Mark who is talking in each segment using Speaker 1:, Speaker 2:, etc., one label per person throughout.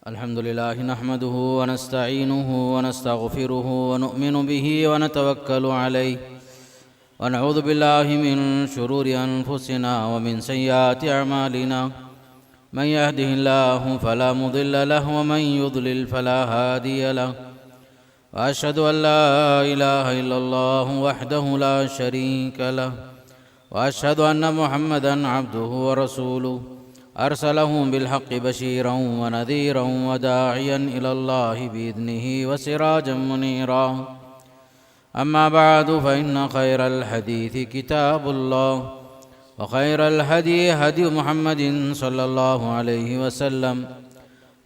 Speaker 1: الحمد لله نحمده ونستعينه ونستغفره ونؤمن به ونتوكل عليه ونعوذ بالله من شرور أنفسنا ومن سيئات أعمالنا من يهده الله فلا مضل له ومن يضلل فلا هادي له وأشهد أن لا إله إلا الله وحده لا شريك له وأشهد أن محمدًا عبده ورسوله أرسله بالحق بشيرا ونذيرا وداعيا إلى الله بإذنه وسراجا منيرا أما بعد فإن خير الحديث كتاب الله وخير الهدي هدي محمد صلى الله عليه وسلم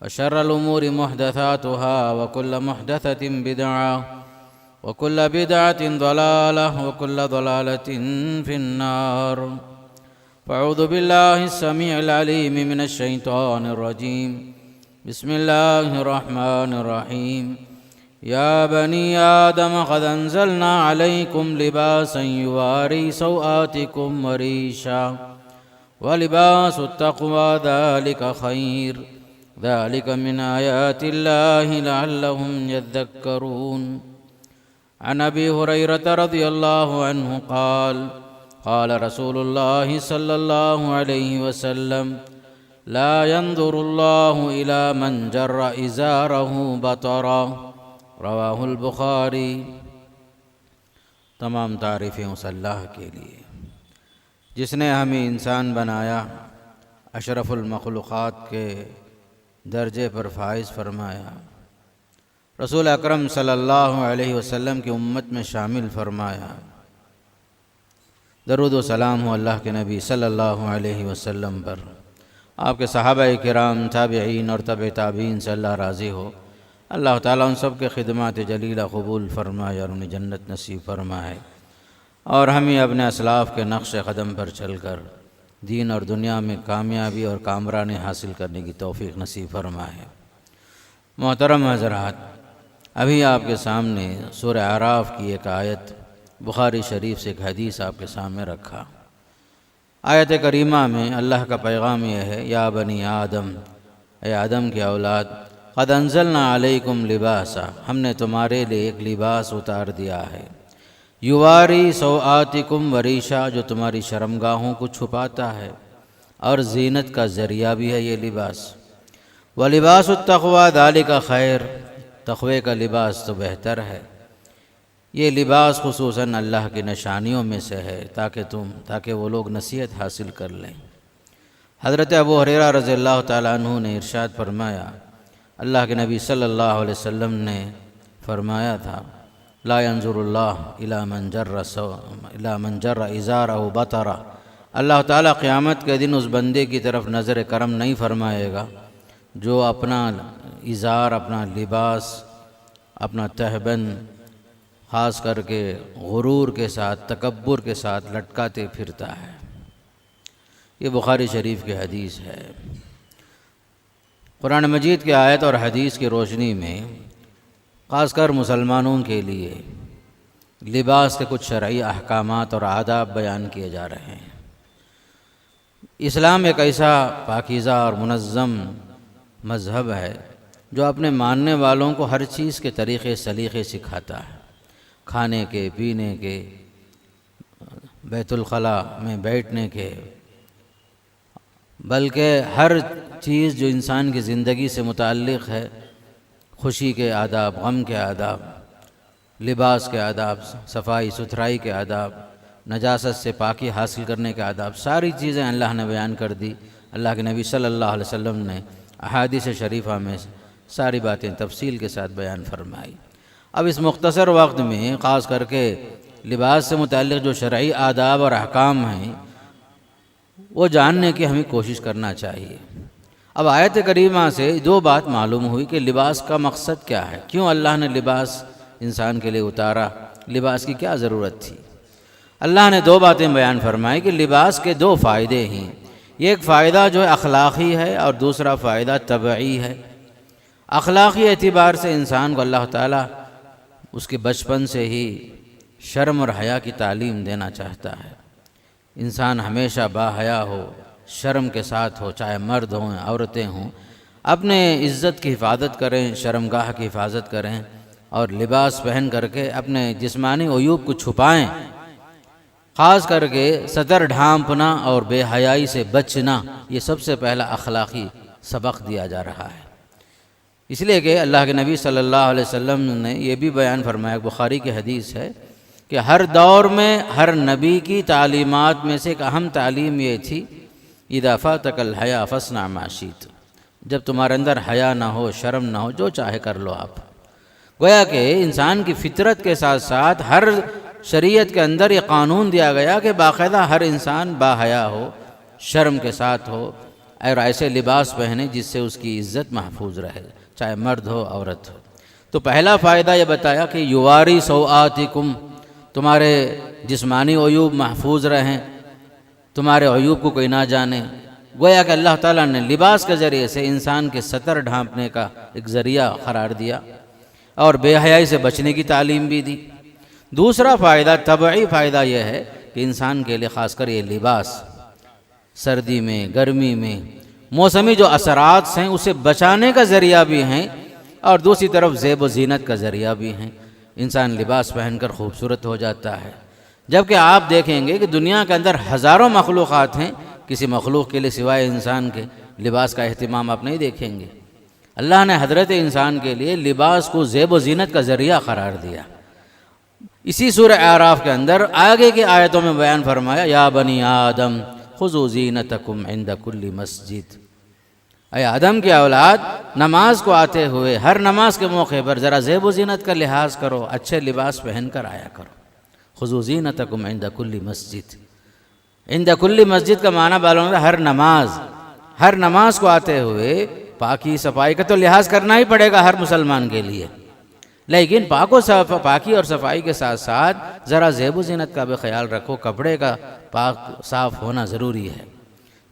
Speaker 1: وشر الأمور محدثاتها وكل محدثة بدعة وكل بدعة ضلالة وكل ضلالة في النار فأعوذ بالله السميع العليم من الشيطان الرجيم بسم الله الرحمن الرحيم يا بني آدم قد أنزلنا عليكم لباسا يواري سوآتكم وريشا ولباس التقوى ذلك خير ذلك من آيات الله لعلهم يذكرون عن أبي هريرة رضي الله عنه قال قال رسول الله صلى الله عليه وسلم لا ينظر الله إلى من جر إزاره بطرا رواہ البخاری۔ تمام تعریفیں اس اللہ کے لیے جس نے ہمیں انسان بنایا، اشرف المخلوقات کے درجے پر فائز فرمایا، رسول اکرم صلی اللہ علیہ وسلم کی امت میں شامل فرمایا۔ درود و سلام ہو اللہ کے نبی صلی اللہ علیہ وسلم پر، آپ کے صحابہ کرام، تابعین اور تبع تابعین سے اللہ راضی ہو۔ اللہ تعالیٰ ان سب کے خدمات جلیلہ قبول فرمائے اور انہیں جنت نصیب فرمائے، اور ہمیں اپنے اسلاف کے نقش قدم پر چل کر دین اور دنیا میں کامیابی اور کامرانی حاصل کرنے کی توفیق نصیب فرمائے۔ محترم حضرات، ابھی آپ کے سامنے سورہ اعراف کی ایک آیت، بخاری شریف سے ایک حدیث آپ کے سامنے رکھا۔ آیت کریمہ میں اللہ کا پیغام یہ ہے، یا بنی آدم، اے آدم کے اولاد، قد انزلنا علیکم لباسا، ہم نے تمہارے لیے ایک لباس اتار دیا ہے، یواری سوآتکم وریشا، جو تمہاری شرمگاہوں کو چھپاتا ہے اور زینت کا ذریعہ بھی ہے یہ لباس، ولباس التقوی ذالک خیر، تقوی کا لباس تو بہتر ہے۔ یہ لباس خصوصاً اللہ کی نشانیوں میں سے ہے تاکہ وہ لوگ نصیحت حاصل کر لیں۔ حضرت ابو ہریرہ رضی اللہ تعالیٰ عنہ نے ارشاد فرمایا، اللہ کے نبی صلی اللہ علیہ وسلم نے فرمایا تھا، لا ينظر اللہ الی من جر ازارہ بطرا، اللہ تعالیٰ قیامت کے دن اس بندے کی طرف نظر کرم نہیں فرمائے گا جو اپنا ازار، اپنا لباس، اپنا تہبند خاص کر کے غرور کے ساتھ، تکبر کے ساتھ لٹکاتے پھرتا ہے۔ یہ بخاری شریف کی حدیث ہے۔ قرآن مجید کی آیت اور حدیث کی روشنی میں خاص کر مسلمانوں کے لیے لباس کے کچھ شرعی احکامات اور آداب بیان کیے جا رہے ہیں۔ اسلام ایک ایسا پاکیزہ اور منظم مذہب ہے جو اپنے ماننے والوں کو ہر چیز کے طریقے سلیقے سکھاتا ہے، کھانے کے، پینے کے، بیت الخلاء میں بیٹھنے کے، بلکہ ہر چیز جو انسان کی زندگی سے متعلق ہے، خوشی کے آداب، غم کے آداب، لباس کے آداب، صفائی ستھرائی کے آداب، نجاست سے پاکی حاصل کرنے کے آداب، ساری چیزیں اللہ نے بیان کر دی۔ اللہ کے نبی صلی اللہ علیہ وسلم نے احادیث شریفہ میں ساری باتیں تفصیل کے ساتھ بیان فرمائی۔ اب اس مختصر وقت میں خاص کر کے لباس سے متعلق جو شرعی آداب اور احکام ہیں وہ جاننے کی ہمیں کوشش کرنا چاہیے۔ اب آیت کریمہ سے دو بات معلوم ہوئی کہ لباس کا مقصد کیا ہے، کیوں اللہ نے لباس انسان کے لیے اتارا، لباس کی کیا ضرورت تھی۔ اللہ نے دو باتیں بیان فرمائی کہ لباس کے دو فائدے ہیں، ایک فائدہ جو ہے اخلاقی ہے اور دوسرا فائدہ طبعی ہے۔ اخلاقی اعتبار سے انسان کو اللہ تعالیٰ اس کے بچپن سے ہی شرم اور حیا کی تعلیم دینا چاہتا ہے۔ انسان ہمیشہ با حیا ہو، شرم کے ساتھ ہو، چاہے مرد ہوں عورتیں ہوں۔ اپنے عزت کی حفاظت کریں، شرمگاہ کی حفاظت کریں، اور لباس پہن کر کے اپنے جسمانی عیوب کو چھپائیں، خاص کر کے ستر ڈھانپنا اور بے حیائی سے بچنا، یہ سب سے پہلا اخلاقی سبق دیا جا رہا ہے۔ اس لیے کہ اللہ کے نبی صلی اللہ علیہ وسلم نے یہ بھی بیان فرمایا، بخاری کی حدیث ہے کہ ہر دور میں ہر نبی کی تعلیمات میں سے ایک اہم تعلیم یہ تھی، اذا فاتک الحیا فاصنع ما شئت، جب تمہارے اندر حیا نہ ہو، شرم نہ ہو، جو چاہے کر لو آپ۔ گویا کہ انسان کی فطرت کے ساتھ ساتھ ہر شریعت کے اندر یہ قانون دیا گیا کہ باقاعدہ ہر انسان با حیا ہو، شرم کے ساتھ ہو، اور ایسے لباس پہنے جس سے اس کی عزت محفوظ رہے، چاہے مرد ہو عورت ہو۔ تو پہلا فائدہ یہ بتایا کہ یواری سوآتکم، تمہارے جسمانی عیوب محفوظ رہیں، تمہارے عیوب کو کوئی نہ جانے۔ گویا کہ اللہ تعالیٰ نے لباس کے ذریعے سے انسان کے ستر ڈھانپنے کا ایک ذریعہ قرار دیا اور بے حیائی سے بچنے کی تعلیم بھی دی۔ دوسرا فائدہ، طبعی فائدہ یہ ہے کہ انسان کے لیے خاص کر یہ لباس سردی میں، گرمی میں، موسمی جو اثرات ہیں اسے بچانے کا ذریعہ بھی ہیں، اور دوسری طرف زیب و زینت کا ذریعہ بھی ہیں۔ انسان لباس پہن کر خوبصورت ہو جاتا ہے، جبکہ آپ دیکھیں گے کہ دنیا کے اندر ہزاروں مخلوقات ہیں، کسی مخلوق کے لیے سوائے انسان کے لباس کا اہتمام آپ نہیں دیکھیں گے۔ اللہ نے حضرت انسان کے لیے لباس کو زیب و زینت کا ذریعہ قرار دیا۔ اسی سورہ اعراف کے اندر آگے کی آیتوں میں بیان فرمایا، یا بنی آدم خذوا زینتکم عند کل مسجد، اے آدم کی اولاد، نماز کو آتے ہوئے ہر نماز کے موقع پر ذرا زیب و زینت کا لحاظ کرو، اچھے لباس پہن کر آیا کرو۔ خذوا زینتکم عند کل مسجد، عند کل مسجد کا معنی معلوم ہے ہر نماز کو آتے ہوئے پاکی صفائی کا تو لحاظ کرنا ہی پڑے گا ہر مسلمان کے لیے، لیکن پاکی اور صفائی کے ساتھ ساتھ ذرا زیب و زینت کا بھی خیال رکھو، کپڑے کا پاک صاف ہونا ضروری ہے۔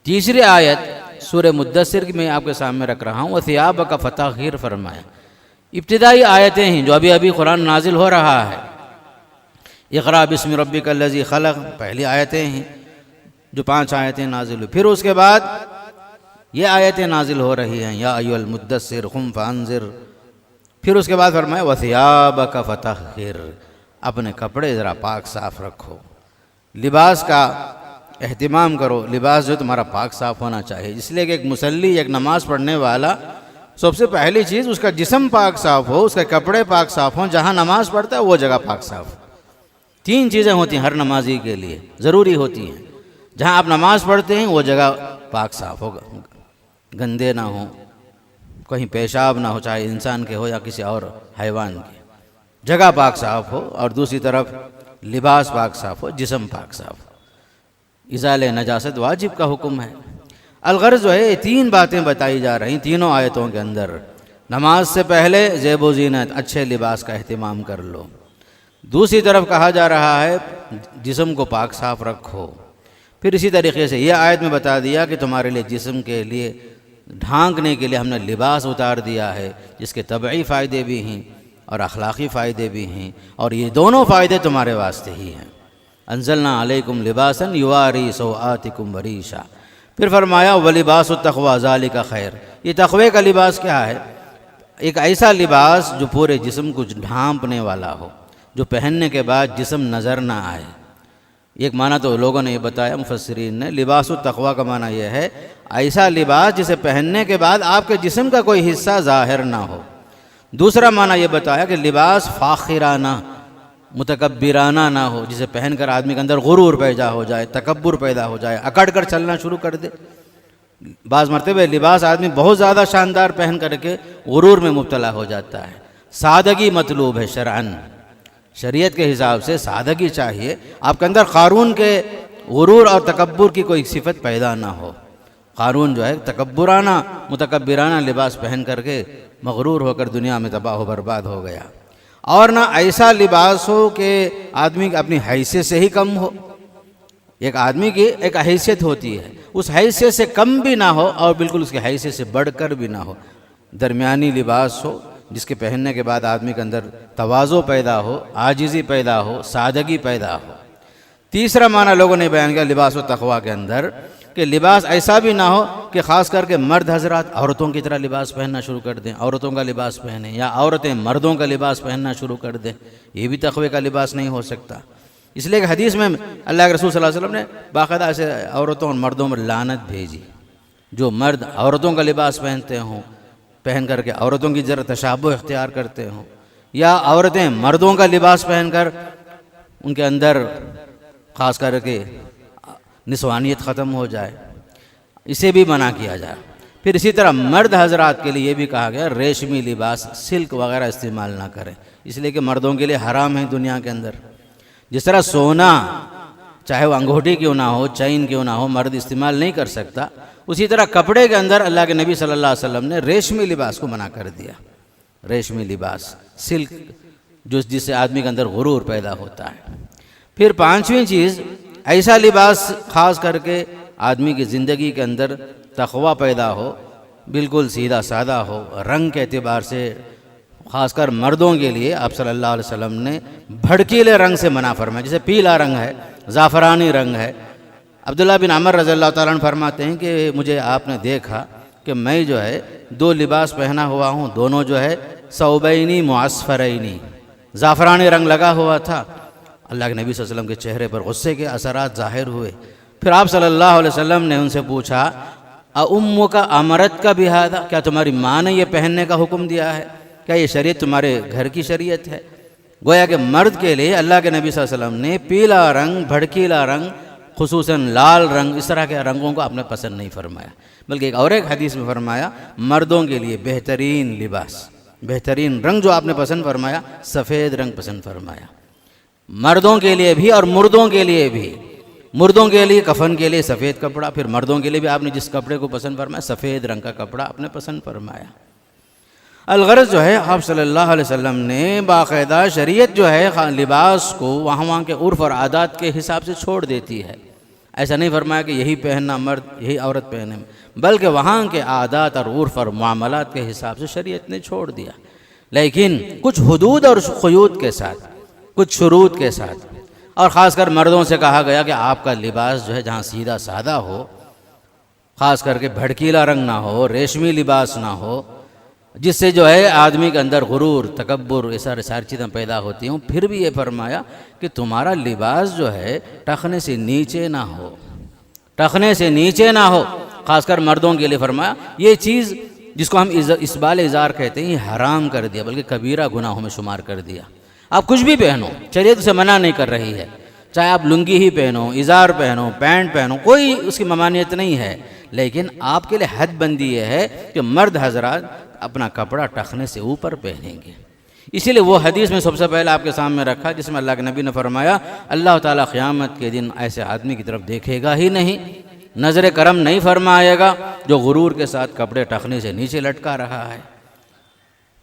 Speaker 1: تیسری آیت سورہ مدثر میں آپ کے سامنے رکھ رہا ہوں، وَثِيَابَكَ فَطَهِّرْ فرمایا۔ ابتدائی آیتیں ہیں جو ابھی قرآن نازل ہو رہا ہے۔ اقرأ بسم ربک الذی خلق پہلی آیتیں ہیں جو 5 آیتیں نازل ہوئی، پھر اس کے بعد یہ آیتیں نازل ہو رہی ہیں، یا ایھا المدثر قم فانذر، پھر اس کے بعد فرمایا وثیابک فطہر، اپنے کپڑے ذرا پاک صاف رکھو، لباس کا اہتمام کرو، لباس جو تمہارا پاک صاف ہونا چاہیے، اس لیے کہ ایک مصلی، ایک نماز پڑھنے والا، سب سے پہلی چیز اس کا جسم پاک صاف ہو، اس کے کپڑے پاک صاف ہوں، جہاں نماز پڑھتا ہے وہ جگہ پاک صاف ہو۔ 3 چیزیں ہوتی ہیں ہر نمازی کے لیے، ضروری ہوتی ہیں۔ جہاں آپ نماز پڑھتے ہیں وہ جگہ پاک صاف ہو، گندے نہ ہوں، کہیں پیشاب نہ ہو، چاہے انسان کے ہو یا کسی اور حیوان کے، جگہ پاک صاف ہو، اور دوسری طرف لباس پاک صاف ہو، جسم پاک صاف ہو۔ ازالہ نجاست واجب کا حکم ہے۔ الغرض جو ہے یہ 3 باتیں بتائی جا رہی تینوں آیتوں کے اندر۔ نماز سے پہلے زیب و زینت، اچھے لباس کا اہتمام کر لو۔ دوسری طرف کہا جا رہا ہے جسم کو پاک صاف رکھو۔ پھر اسی طریقے سے یہ آیت میں بتا دیا کہ تمہارے لیے جسم کے لیے ڈھانکنے کے لیے ہم نے لباس اتار دیا ہے، جس کے طبعی فائدے بھی ہیں اور اخلاقی فائدے بھی ہیں، اور یہ دونوں فائدے تمہارے واسطے ہی ہیں۔ انزلنا علیکم لباسا یواری سوآتکم وریشا، پھر فرمایا ولباس التقوی ذالک خیر۔ یہ تقوی کا لباس کیا ہے؟ ایک ایسا لباس جو پورے جسم کو ڈھانپنے والا ہو، جو پہننے کے بعد جسم نظر نہ آئے۔ ایک معنی تو لوگوں نے یہ بتایا، مفسرین نے، لباس التقوی کا معنی یہ ہے ایسا لباس جسے پہننے کے بعد آپ کے جسم کا کوئی حصہ ظاہر نہ ہو۔ دوسرا معنی یہ بتایا کہ لباس فاخرانہ، متکبرانہ نہ ہو، جسے پہن کر آدمی کے اندر غرور پیدا ہو جائے، تکبر پیدا ہو جائے، اکڑ کر چلنا شروع کر دے۔ بعض مرتبہ لباس آدمی بہت زیادہ شاندار پہن کر کے غرور میں مبتلا ہو جاتا ہے۔ سادگی مطلوب ہے شرعاً، شریعت کے حساب سے سادگی چاہیے، آپ کے اندر قارون کے غرور اور تکبر کی کوئی صفت پیدا نہ ہو۔ قارون جو ہے تکبرانہ، متکبرانہ لباس پہن کر کے مغرور ہو کر دنیا میں تباہ و برباد ہو گیا۔ اور نہ ایسا لباس ہو کہ آدمی اپنی حیثیت سے ہی کم ہو۔ ایک آدمی کی ایک حیثیت ہوتی ہے، اس حیثیت سے کم بھی نہ ہو اور بالکل اس کی حیثیت سے بڑھ کر بھی نہ ہو، درمیانی لباس ہو جس کے پہننے کے بعد آدمی کے اندر تواضع پیدا ہو، عاجزی پیدا ہو، سادگی پیدا ہو۔ تیسرا معنی لوگوں نے بیان کیا لباس و تقوی کے اندر کہ لباس ایسا بھی نہ ہو کہ خاص کر کے مرد حضرات عورتوں کی طرح لباس پہننا شروع کر دیں، عورتوں کا لباس پہنیں، یا عورتیں مردوں کا لباس پہننا شروع کر دیں، یہ بھی تقوی کا لباس نہیں ہو سکتا۔ اس لیے کہ حدیث میں اللہ کے رسول صلی اللہ علیہ وسلم نے باقاعدہ ایسے عورتوں اور مردوں میں لعنت بھیجی، جو مرد عورتوں کا لباس پہنتے ہوں، پہن کر کے عورتوں کی ذرا تشابہ اختیار کرتے ہوں، یا عورتیں مردوں کا لباس پہن کر ان کے اندر خاص کر کے نسوانیت ختم ہو جائے، اسے بھی منع کیا جائے۔ پھر اسی طرح مرد حضرات کے لیے یہ بھی کہا گیا ریشمی لباس، سلک وغیرہ استعمال نہ کریں، اس لیے کہ مردوں کے لیے حرام ہے دنیا کے اندر۔ جس طرح سونا چاہے وہ انگوٹھی کیوں نہ ہو، چین کیوں نہ ہو، مرد استعمال نہیں کر سکتا، اسی طرح کپڑے کے اندر اللہ کے نبی صلی اللہ علیہ وسلم نے ریشمی لباس کو منع کر دیا۔ ریشمی لباس، سلک، جس سے آدمی کے اندر غرور پیدا ہوتا ہے۔ پھر پانچویں چیز، ایسا لباس خاص کر کے آدمی کی زندگی کے اندر تقوی پیدا ہو، بالکل سیدھا سادہ ہو، رنگ کے اعتبار سے خاص کر مردوں کے لیے آپ صلی اللہ علیہ وسلم نے بھڑکیلے رنگ سے منع فرمایا، جیسے پیلا رنگ ہے، زعفرانی رنگ ہے۔ عبداللہ بن عمر رضی اللہ تعالیٰ عنہ فرماتے ہیں کہ مجھے آپ نے دیکھا کہ میں جو ہے دو لباس پہنا ہوا ہوں، دونوں جو ہے ثوبینی معصفرینی، زعفرانی رنگ لگا ہوا تھا۔ اللہ کے نبی صلی اللہ علیہ وسلم کے چہرے پر غصے کے اثرات ظاہر ہوئے۔ پھر آپ صلی اللہ علیہ وسلم نے ان سے پوچھا اُمُّکَ امرتک بہذا، کیا تمہاری ماں نے یہ پہننے کا حکم دیا ہے؟ کیا یہ شریعت تمہارے گھر کی شریعت ہے؟ گویا کہ مرد کے لیے اللہ کے نبی صلی اللہ علیہ وسلم نے پیلا رنگ، بھڑکیلا رنگ، خصوصاً لال رنگ، اس طرح کے رنگوں کو آپ نے پسند نہیں فرمایا، بلکہ ایک حدیث میں فرمایا مردوں کے لیے بہترین لباس، بہترین رنگ جو آپ نے پسند فرمایا، سفید رنگ پسند فرمایا، مردوں کے لیے بھی اور مردوں کے لیے بھی۔ مردوں کے لیے کفن کے لیے سفید کپڑا، پھر مردوں کے لیے بھی آپ نے جس کپڑے کو پسند فرمایا سفید رنگ کا کپڑا آپ نے پسند فرمایا۔ الغرض جو ہے آپ صلی اللہ علیہ وسلم نے باقاعدہ شریعت جو ہے لباس کو وہاں کے عرف اور عادات کے حساب سے چھوڑ دیتی ہے۔ ایسا نہیں فرمایا کہ یہی پہننا مرد، یہی عورت پہنے، بلکہ وہاں کے عادات اور عرف اور معاملات کے حساب سے شریعت نے چھوڑ دیا، لیکن کچھ حدود اور قیود کے ساتھ، کچھ شروط کے ساتھ۔ اور خاص کر مردوں سے کہا گیا کہ آپ کا لباس جو ہے جہاں سیدھا سادہ ہو، خاص کر کے بھڑکیلا رنگ نہ ہو، ریشمی لباس نہ ہو، جس سے جو ہے آدمی کے اندر غرور، تکبر، ساری چیزیں پیدا ہوتی ہوں۔ پھر بھی یہ فرمایا کہ تمہارا لباس جو ہے ٹخنے سے نیچے نہ ہو، ٹخنے سے نیچے نہ ہو۔ خاص کر مردوں کے لیے فرمایا یہ چیز جس کو ہم اسبال ازار کہتے ہیں یہ حرام کر دیا، بلکہ کبیرہ گناہوں میں شمار کر دیا۔ آپ کچھ بھی پہنو، شریعت اسے منع نہیں کر رہی ہے، چاہے آپ لنگی ہی پہنو، ازار پہنو، پینٹ پہنو، کوئی اس کی ممانعت نہیں ہے، لیکن آپ کے لیے حد بندی یہ ہے کہ مرد حضرات اپنا کپڑا ٹخنے سے اوپر پہنیں گے۔ اسی لیے وہ حدیث میں سب سے پہلے آپ کے سامنے رکھا جس میں اللہ کے نبی نے فرمایا اللہ تعالیٰ قیامت کے دن ایسے آدمی کی طرف دیکھے گا ہی نہیں، نظر کرم نہیں فرمائے گا جو غرور کے ساتھ کپڑے ٹخنے سے نیچے لٹکا رہا ہے۔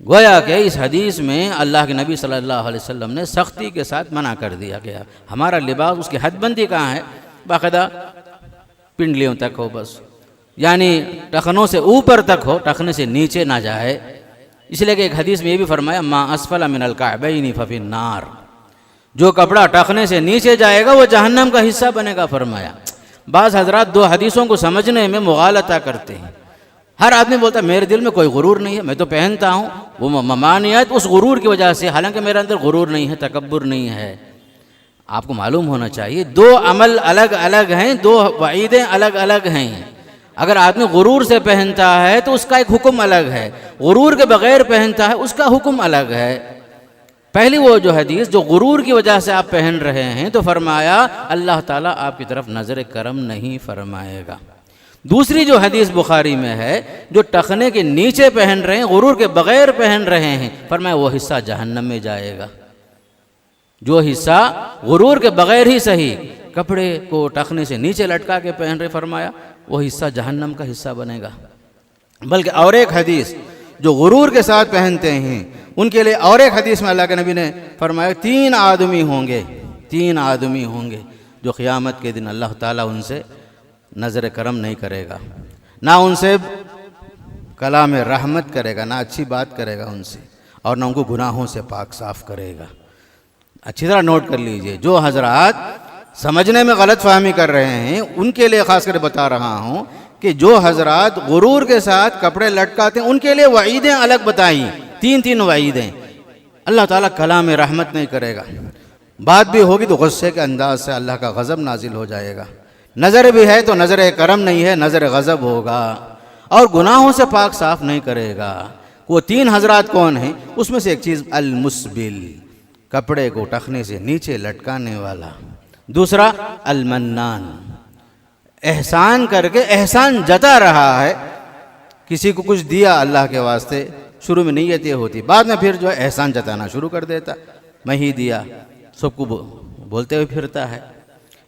Speaker 1: گویا کہ اس حدیث میں اللہ کے نبی صلی اللہ علیہ وسلم نے سختی کے ساتھ منع کر دیا گیا ہمارا لباس، اس کی حد بندی کہاں ہے؟ باقاعدہ پنڈلیوں تک ہو، بس یعنی ٹخنوں سے اوپر تک ہو، ٹخنے سے نیچے نہ جائے۔ اس لیے کہ ایک حدیث میں یہ بھی فرمایا ما اسفل من الکعبین ففی النار، جو کپڑا ٹخنے سے نیچے جائے گا وہ جہنم کا حصہ بنے گا فرمایا۔ بعض حضرات دو حدیثوں کو سمجھنے میں مغالطہ کرتے ہیں۔ ہر آدمی بولتا ہے میرے دل میں کوئی غرور نہیں ہے، میں تو پہنتا ہوں، وہ ممانعت اس غرور کی وجہ سے، حالانکہ میرے اندر غرور نہیں ہے، تکبر نہیں ہے۔ آپ کو معلوم ہونا چاہیے دو عمل الگ الگ ہیں، دو وعیدیں الگ الگ ہیں۔ اگر آدمی غرور سے پہنتا ہے تو اس کا ایک حکم الگ ہے، غرور کے بغیر پہنتا ہے اس کا حکم الگ ہے۔ پہلی وہ جو حدیث جو غرور کی وجہ سے آپ پہن رہے ہیں تو فرمایا اللہ تعالیٰ آپ کی طرف نظر کرم نہیں فرمائے گا۔ دوسری جو حدیث بخاری میں ہے جو ٹخنے کے نیچے پہن رہے ہیں، غرور کے بغیر پہن رہے ہیں، فرمایا وہ حصہ جہنم میں جائے گا۔ جو حصہ غرور کے بغیر ہی صحیح کپڑے کو ٹخنے سے نیچے لٹکا کے پہن رہے، فرمایا وہ حصہ جہنم کا حصہ بنے گا۔ بلکہ اور ایک حدیث جو غرور کے ساتھ پہنتے ہیں ان کے لیے اور ایک حدیث میں اللہ کے نبی نے فرمایا تین آدمی ہوں گے جو قیامت کے دن اللہ تعالیٰ ان سے نظر کرم نہیں کرے گا، نہ ان سے کلام رحمت کرے گا، نہ اچھی بات کرے گا ان سے، اور نہ ان کو گناہوں سے پاک صاف کرے گا۔ اچھی طرح نوٹ کر لیجئے، جو حضرات سمجھنے میں غلط فہمی کر رہے ہیں ان کے لیے خاص کر بتا رہا ہوں کہ جو حضرات غرور کے ساتھ کپڑے لٹکاتے ہیں ان کے لیے وعیدیں الگ بتائیں، تین وعیدیں۔ اللہ تعالیٰ کلام رحمت نہیں کرے گا، بات بھی ہوگی تو غصے کے انداز سے اللہ کا غضب نازل ہو جائے گا، نظر بھی ہے تو نظر کرم نہیں ہے، نظر غضب ہوگا، اور گناہوں سے پاک صاف نہیں کرے گا۔ وہ 3 حضرات کون ہیں؟ اس میں سے ایک چیز المسبل، کپڑے کو ٹخنے سے نیچے لٹکانے والا، دوسرا المنان، احسان کر کے احسان جتا رہا ہے، کسی کو کچھ دیا اللہ کے واسطے، شروع میں نیت یہ ہوتی، بعد میں پھر جو ہے احسان جتانا شروع کر دیتا، میں ہی دیا، سب کو بولتے ہوئے پھرتا ہے،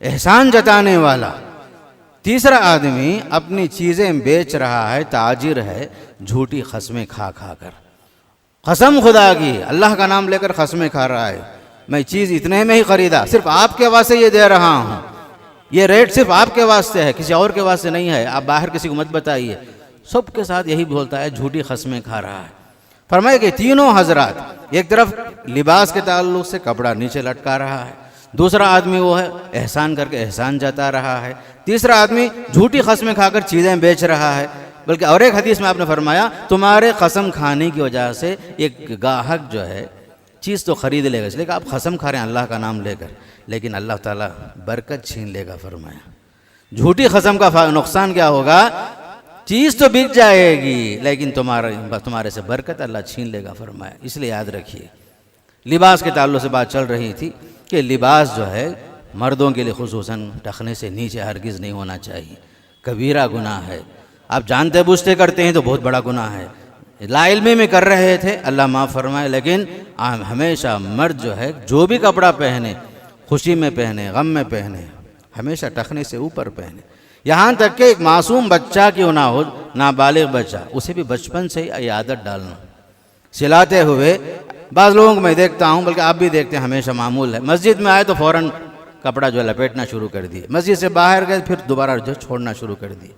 Speaker 1: احسان جتانے والا۔ تیسرا آدمی اپنی چیزیں بیچ رہا ہے، تاجر ہے، جھوٹی قسمیں کھا کر، قسم خدا کی اللہ کا نام لے کر قسمیں کھا رہا ہے، میں چیز اتنے میں ہی خریدا، صرف آپ کے واسطے یہ دے رہا ہوں، یہ ریٹ صرف آپ کے واسطے ہے، کسی اور کے واسطے نہیں ہے، آپ باہر کسی کو مت بتائیے۔ سب کے ساتھ یہی بولتا ہے، جھوٹی قسمیں کھا رہا ہے۔ فرمایا کہ تینوں حضرات، ایک طرف لباس کے تعلق سے کپڑا نیچے لٹکا رہا ہے، دوسرا آدمی وہ ہے احسان کر کے احسان جتا رہا ہے، تیسرا آدمی جھوٹی قسمیں کھا کر چیزیں بیچ رہا ہے۔ بلکہ اور ایک حدیث میں آپ نے فرمایا، تمہارے قسم کھانے کی وجہ سے ایک گاہک جو ہے چیز تو خرید لے گا، اس لیے کہ آپ قسم کھا رہے ہیں اللہ کا نام لے کر، لیکن اللہ تعالیٰ برکت چھین لے گا۔ فرمایا جھوٹی قسم کا نقصان کیا ہوگا؟ چیز تو بک جائے گی لیکن تمہارے سے برکت اللہ چھین لے گا۔ فرمایا اس لیے یاد رکھیے، لباس کے تعلق سے بات چل رہی تھی کہ لباس جو ہے مردوں کے لیے خصوصاً ٹخنے سے نیچے ہرگز نہیں ہونا چاہیے، کبیرہ گناہ ہے، آپ جانتے بوجھتے کرتے ہیں تو بہت بڑا گناہ ہے، لا علمی میں کر رہے تھے اللہ معاف فرمائے، لیکن ہمیشہ مرد جو ہے جو بھی کپڑا پہنے، خوشی میں پہنے، غم میں پہنے، ہمیشہ ٹخنے سے اوپر پہنے، یہاں تک کہ ایک معصوم بچہ کیوں نہ ہو، نابالغ بچہ، اسے بھی بچپن سے ہی یہ عادت ڈالنا، سلاتے ہوئے۔ بعض لوگوں کو میں دیکھتا ہوں، بلکہ آپ بھی دیکھتے ہیں، ہمیشہ معمول ہے، مسجد میں آئے تو فوراً کپڑا جو لپیٹنا شروع کر دیے، مسجد سے باہر گئے پھر دوبارہ جو چھوڑنا شروع کر دیے،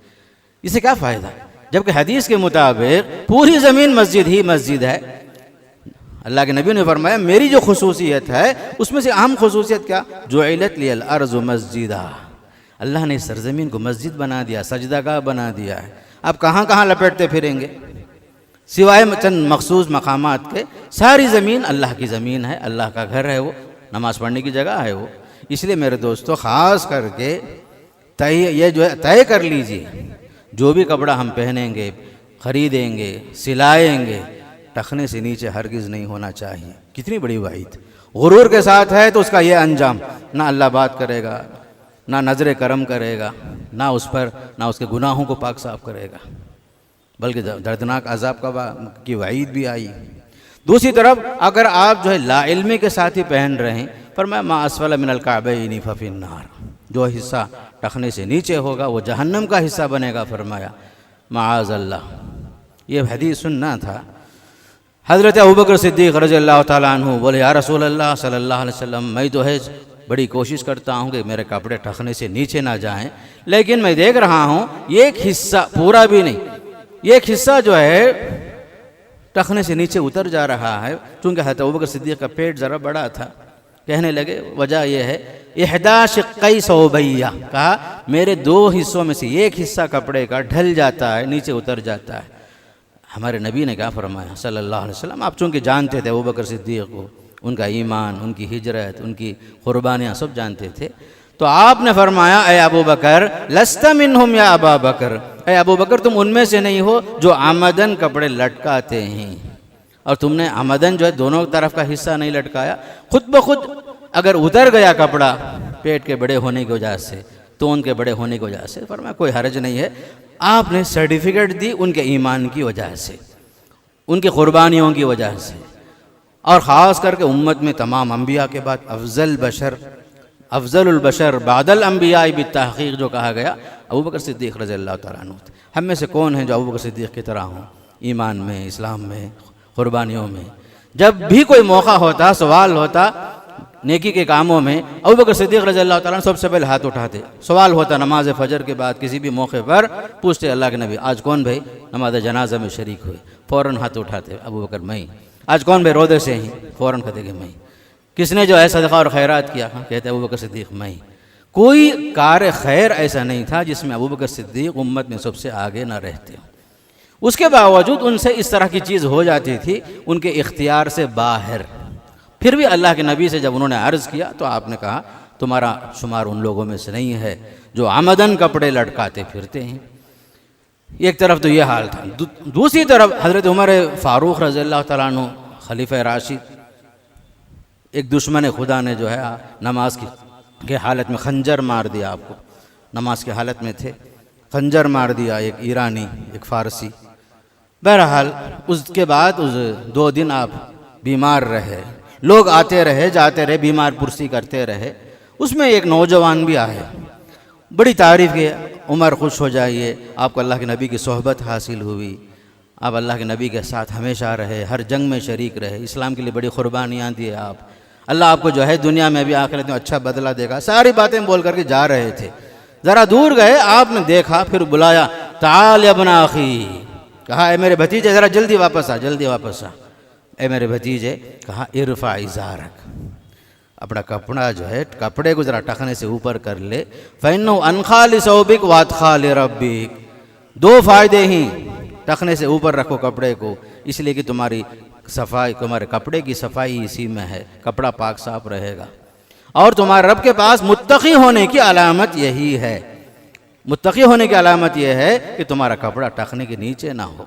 Speaker 1: اسے کیا فائدہ؟ جبکہ حدیث کے مطابق پوری زمین مسجد ہی مسجد ہے۔ اللہ کے نبی نے فرمایا میری جو خصوصیت ہے اس میں سے اہم خصوصیت کیا؟ جعلت لی الارض مسجدا، اللہ نے سرزمین کو مسجد بنا دیا، سجدہ گاہ بنا دیا ہے۔ آپ کہاں کہاں لپیٹتے پھریں گے؟ سوائے چند مخصوص مقامات کے، ساری زمین اللہ کی زمین ہے، اللہ کا گھر ہے، وہ نماز پڑھنے کی جگہ ہے وہ۔ اس لیے میرے دوستو خاص کر کے یہ جو ہے طے کر لیجئے، جو بھی کپڑا ہم پہنیں گے، خریدیں گے، سلائیں گے، ٹخنے سے نیچے ہرگز نہیں ہونا چاہیے۔ کتنی بڑی وعید! غرور کے ساتھ ہے تو اس کا یہ انجام، نہ اللہ بات کرے گا، نہ نظر کرم کرے گا، نہ اس پر نہ اس کے گناہوں کو پاک صاف کرے گا، بلکہ دردناک عذاب کی وعید بھی آئی۔ دوسری طرف اگر آپ جو ہے لا علمی کے ساتھ ہی پہن رہے ہیں، فرمایا ما اسفل من الکعبین ففی النار، جو حصہ ٹخنے سے نیچے ہوگا وہ جہنم کا حصہ بنے گا۔ فرمایا معاذ اللہ، یہ حدیث سننا تھا۔ حضرت ابوبکر صدیق رضی اللہ تعالیٰ عنہ بولے یا رسول اللہ صلی اللہ علیہ وسلم، میں تو ہے بڑی کوشش کرتا ہوں کہ میرے کپڑے ٹخنے سے نیچے نہ جائیں، لیکن میں دیکھ رہا ہوں ایک حصہ، پورا بھی نہیں، ایک حصہ جو ہے ٹخنے سے نیچے اتر جا رہا ہے۔ چونکہ حضرت ابوبکر صدیق کا پیٹ ذرا بڑا تھا، کہنے لگے وجہ یہ ہے احدی شقی ثوبیہ، کہا میرے 2 حصوں میں سے ایک حصہ کپڑے کا ڈھل جاتا ہے، نیچے اتر جاتا ہے۔ ہمارے نبی نے کیا فرمایا صلی اللہ علیہ وسلم؟ آپ چونکہ جانتے تھے ابوبکر صدیق کو، ان کا ایمان، ان کی ہجرت، ان کی قربانیاں سب جانتے تھے، تو آپ نے فرمایا اے ابو بکر لست منہم یا ابا بکر، اے ابو بکر تم ان میں سے نہیں ہو جو عمدن کپڑے لٹکاتے ہیں، اور تم نے عمدن جو ہے دونوں طرف کا حصہ نہیں لٹکایا، خود بخود اگر اتر گیا کپڑا پیٹ کے بڑے ہونے کی وجہ سے، تون کے بڑے ہونے کی وجہ سے، فرمایا کوئی حرج نہیں ہے، آپ نے سرٹیفکیٹ دی ان کے ایمان کی وجہ سے، ان کی قربانیوں کی وجہ سے، اور خاص کر کے امت میں تمام انبیاء کے بعد افضل البشر بعد الانبیاء بالتحقیق جو کہا گیا، ابوبکر صدیق رضی اللہ تعالیٰ عنہ۔ ہم میں سے کون ہیں جو ابوبکر صدیق کی طرح ہوں ایمان میں، اسلام میں، قربانیوں میں؟ جب بھی کوئی موقع ہوتا، سوال ہوتا نیکی کے کاموں میں، ابوبکر صدیق رضی اللہ تعالیٰ عنہ سب سے پہلے ہاتھ اٹھاتے، سوال ہوتا نماز فجر کے بعد کسی بھی موقع پر، پوچھتے اللہ کے نبی آج کون بھائی نماز جنازہ میں شریک ہوئے؟ فوراً ہاتھ اٹھاتے ابوبکر میں۔ آج کون بھائی روزے سے ہیں؟ فوراً کہتے کہ میں۔ کس نے جو ہے صدقہ اور خیرات کیا؟ کہتے ابوبکر صدیق میں۔ کوئی کار خیر ایسا نہیں تھا جس میں ابوبکر صدیق امت میں سب سے آگے نہ رہتے. اس کے باوجود ان سے اس طرح کی چیز ہو جاتی تھی ان کے اختیار سے باہر. پھر بھی اللہ کے نبی سے جب انہوں نے عرض کیا تو آپ نے کہا تمہارا شمار ان لوگوں میں سے نہیں ہے جو عمدن کپڑے لٹکاتے پھرتے ہیں. ایک طرف تو یہ حال تھا. دوسری طرف حضرت عمر فاروق رضی اللہ تعالیٰ عنہ خلیفہ راشد، ایک دشمن خدا نے جو ہے نماز کی حالت میں خنجر مار دیا. آپ کو نماز کی حالت میں تھے، خنجر مار دیا ایک ایرانی، ایک فارسی. بہرحال اس کے بعد 2 دن آپ بیمار رہے. لوگ آتے رہے جاتے رہے، بیمار پرسی کرتے رہے. اس میں ایک نوجوان بھی آئے، بڑی تعریف کی، عمر خوش ہو جائیے، آپ کو اللہ کے نبی کی صحبت حاصل ہوئی، آپ اللہ کے نبی کے ساتھ ہمیشہ رہے، ہر جنگ میں شریک رہے، اسلام کے لیے بڑی قربانیاں دیے آپ، اللہ آپ کو جو ہے دنیا میں بھی آخرت میں اچھا بدلہ دے گا. ساری باتیں بول کر کے جا رہے تھے. ذرا دور گئے، آپ نے دیکھا، پھر بلایا، تعال یا ابن اخی، کہا اے میرے بھتیجے ذرا جلدی واپس آ، جلدی واپس آ. اے میرے بھتیجے، کہا ارفع ازارک، اپنا کپڑا جو ہے کپڑے کو ذرا ٹخنے سے اوپر کر لے. فَإِنَّهُ أَنْخَى لِثَوْبِكَ وَأَتْخَى لِرَبِّكَ. 2 فائدے ہی، ٹخنے سے اوپر رکھو کپڑے کو، اس لیے کہ تمہاری صفائی، تمہارے کپڑے کی صفائی اسی میں ہے، کپڑا پاک صاف رہے گا. اور تمہارے رب کے پاس متقی ہونے کی علامت یہی ہے. متقی ہونے کی علامت یہ ہے کہ تمہارا کپڑا ٹخنے کے نیچے نہ ہو،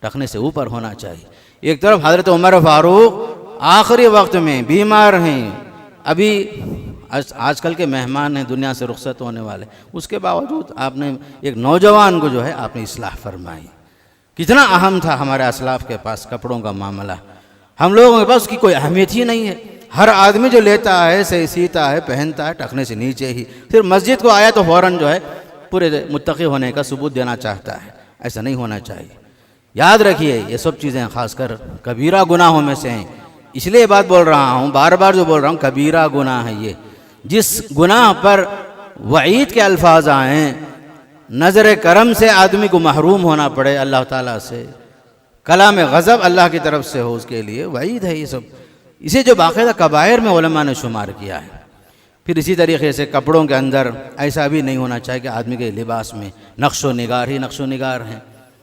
Speaker 1: ٹخنے سے اوپر ہونا چاہیے. ایک طرف حضرت عمر فاروق آخری وقت میں بیمار ہیں، ابھی آج کل کے مہمان ہیں دنیا سے رخصت ہونے والے، اس کے باوجود آپ نے ایک نوجوان کو جو ہے آپ نے اصلاح فرمائی. کتنا اہم تھا ہمارے اسلاف کے پاس کپڑوں کا معاملہ. ہم لوگوں کے پاس اس کی کوئی اہمیت ہی نہیں ہے. ہر آدمی جو لیتا ہے، سیتا ہے، پہنتا ہے ٹخنے سے نیچے ہی. پھر مسجد کو آیا تو فوراً جو ہے پورے متقی ہونے کا ثبوت دینا چاہتا ہے. ایسا نہیں ہونا چاہیے. یاد رکھیے یہ سب چیزیں خاص کر کبیرہ گناہوں میں سے ہیں. اس لیے بات بول رہا ہوں، بار بار جو بول رہا ہوں، کبیرہ گناہ ہے یہ. جس گناہ پر وعید کے الفاظ آئیں، نظر کرم سے آدمی کو محروم ہونا پڑے اللہ تعالیٰ سے، کلام غضب اللہ کی طرف سے ہو، اس کے لیے وعید ہے یہ سب. اسے جو باقاعدہ کبائر میں علماء نے شمار کیا ہے. پھر اسی طریقے سے کپڑوں کے اندر ایسا بھی نہیں ہونا چاہیے کہ آدمی کے لباس میں نقش و نگار ہیں.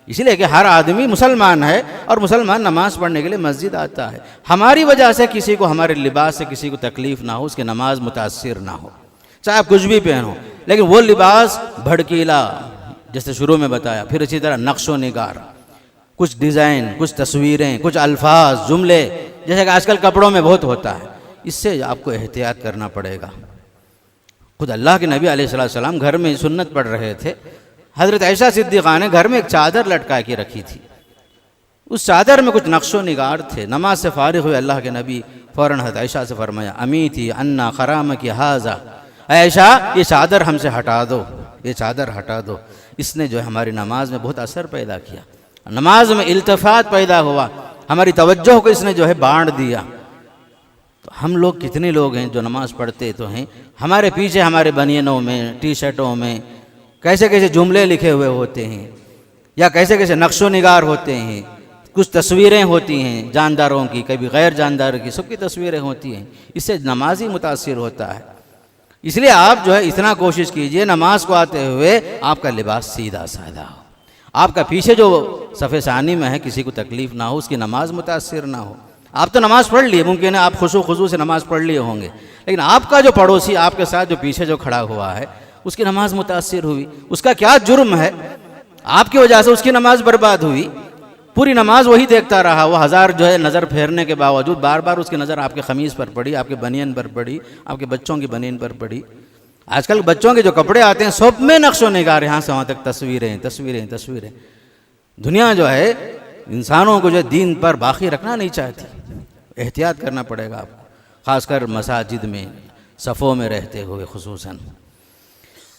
Speaker 1: اس لیے کہ ہر آدمی مسلمان ہے اور مسلمان نماز پڑھنے کے لیے مسجد آتا ہے. ہماری وجہ سے کسی کو، ہمارے لباس سے کسی کو تکلیف نہ ہو، اس کی نماز متاثر نہ ہو، چاہے آپ کچھ بھی پہنو، لیکن وہ لباس بھڑکیلا جیسے شروع میں بتایا. پھر اسی طرح نقش و نگار، کچھ ڈیزائن، کچھ تصویریں، کچھ الفاظ، جملے، جیسے کہ آج کل کپڑوں میں بہت ہوتا ہے. اس سے آپ کو احتیاط کرنا پڑے گا. خود اللہ کے نبی علیہ السلام گھر میں سنت پڑھ رہے تھے. حضرت عائشہ صدیقہ نے گھر میں ایک چادر لٹکا کے رکھی تھی. اس چادر میں کچھ نقش و نگار تھے. نماز سے فارغ ہوئے اللہ کے نبی فوراً حضرت عائشہ سے فرمایا، امیتی انا خرامکی ھذا، عائشہ یہ چادر ہم سے ہٹا دو، یہ چادر ہٹا دو. اس نے جو ہے ہماری نماز میں بہت اثر پیدا کیا، نماز میں التفات پیدا ہوا، ہماری توجہ کو اس نے جو ہے بانٹ دیا. تو ہم لوگ کتنے لوگ ہیں جو نماز پڑھتے تو ہیں، ہمارے پیچھے ہمارے بنینوں میں، ٹی شرٹوں میں کیسے کیسے جملے لکھے ہوئے ہوتے ہیں، یا کیسے کیسے نقش و نگار ہوتے ہیں، کچھ تصویریں ہوتی ہیں جانداروں کی، کبھی غیر جانداروں کی، سب کی تصویریں ہوتی ہیں. اس سے نمازی متاثر ہوتا ہے. اس لیے آپ جو ہے اتنا کوشش کیجئے نماز کو آتے ہوئے آپ کا لباس سیدھا سادہ ہو، آپ کا پیچھے جو صف ثانی میں ہے کسی کو تکلیف نہ ہو، اس کی نماز متاثر نہ ہو. آپ تو نماز پڑھ لیے، ممکن ہے آپ خشوع خضوع سے نماز پڑھ لیے ہوں گے، لیکن آپ کا جو پڑوسی آپ کے ساتھ جو پیچھے جو کھڑا ہوا ہے اس کی نماز متاثر ہوئی. اس کا کیا جرم ہے؟ آپ کی وجہ سے اس کی نماز برباد ہوئی. پوری نماز وہی دیکھتا رہا، وہ 1000 جو ہے نظر پھیرنے کے باوجود بار بار اس کی نظر آپ کے قمیص پر پڑی، آپ کے بنین پر پڑی، آپ کے بچوں کی بنین پر پڑی. آج کل بچوں کے جو کپڑے آتے ہیں سب میں نقش و نگار، یہاں سے وہاں تک تصویریں. دنیا جو ہے انسانوں کو جو دین پر باقی رکھنا نہیں چاہتی. احتیاط کرنا پڑے گا آپ کو، خاص کر مساجد میں صفوں میں رہتے ہوئے خصوصاً.